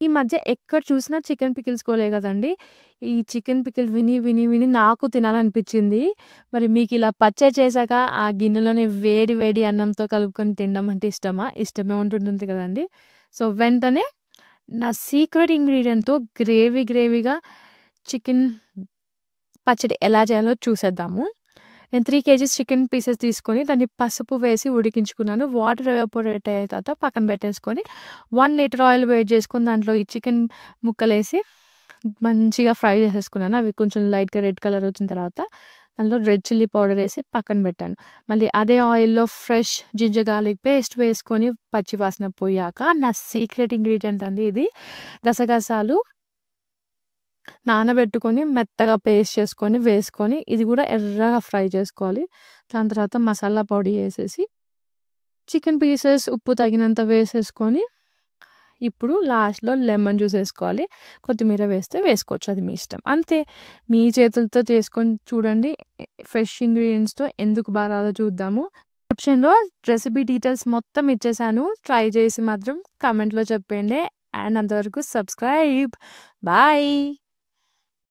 ఈ మధ్య ఎక్కడ చూసినా చికెన్ పికిల్స్ గోలే గదండీ! ఈ చికెన్ పికిల్ విని నాకు తినాలనిపిచ్చింది. మరి మీకిలా పచ్చడి చేశాక ఆ గిన్నెలోని వేడి వేడి అన్నంతో కలుపుకొని తినడం అంటే ఇష్టమా? ఇష్టమే ఉంటుంటుంది కదండీ! సో, వెంటనే నా సీక్రెట్ ఇంగ్రీడియెంట్‌తో గ్రేవీగా చికెన్ పచ్చడి ఎలా చేయాలో చూసేద్దాము. నేను 3 కేజీస్ చికెన్ పీసెస్ తీసుకొని దాన్ని పసుపు వేసి ఉడికించుకున్నాను. వాటర్ ఎవాపోరేట్ అయిన తర్వాత పక్కన పెట్టేసుకొని 1 లీటర్ ఆయిల్ వేడి చేసుకొని దాంట్లో ఈ చికెన్ ముక్కలేసి మంచిగా ఫ్రై చేసేసుకున్నాను. అవి కొంచెం లైట్‌గా రెడ్ కలర్ వచ్చిన తర్వాత దాంట్లో రెడ్ చిల్లీ పౌడర్ ఏసి పక్కన పెట్టాను. మళ్ళీ అదే ఆయిల్‌లో ఫ్రెష్ జింజర్ గార్లిక్ పేస్ట్ వేసుకొని పచ్చి వాసన పోయాక నా సీక్రెట్ ఇంగ్రీడియెంట్ అండి ఇది. గసగసాలు నానబెట్టుకొని మెత్తగా పేస్ట్ చేసుకొని వేసుకొని ఇది గూడా ఎర్రగా ఫ్రై చేసుకోవాలి. దాని తర్వాత మసాలా పొడి ఏసేసి చికెన్ పీసెస్ ఉప్పు తగినంత వేసేసుకొని ఇప్పుడు లాస్ట్‌లో లెమన్ జ్యూస్ ఏసుకోవాలి. కొత్తిమీర వేస్తే వేసుకోవచ్చు. అది మీ ఇష్టం. అంతే. మీ చేతులతో చేసుకొని చూడండి. ఫ్రెష్ ఇంగ్రీడియెంట్స్‌తో ఎందుకు బా రాదో చూద్దాము. డిస్క్రిప్షన్‌లో రెసిపీ డీటెయిల్స్ మొత్తం ఇచ్చేసాను. ట్రై చేసి మాత్రం కామెంట్‌లో చెప్పేయండి. అండ్ అంతవరకు సబ్స్క్రైబ్. బాయ్.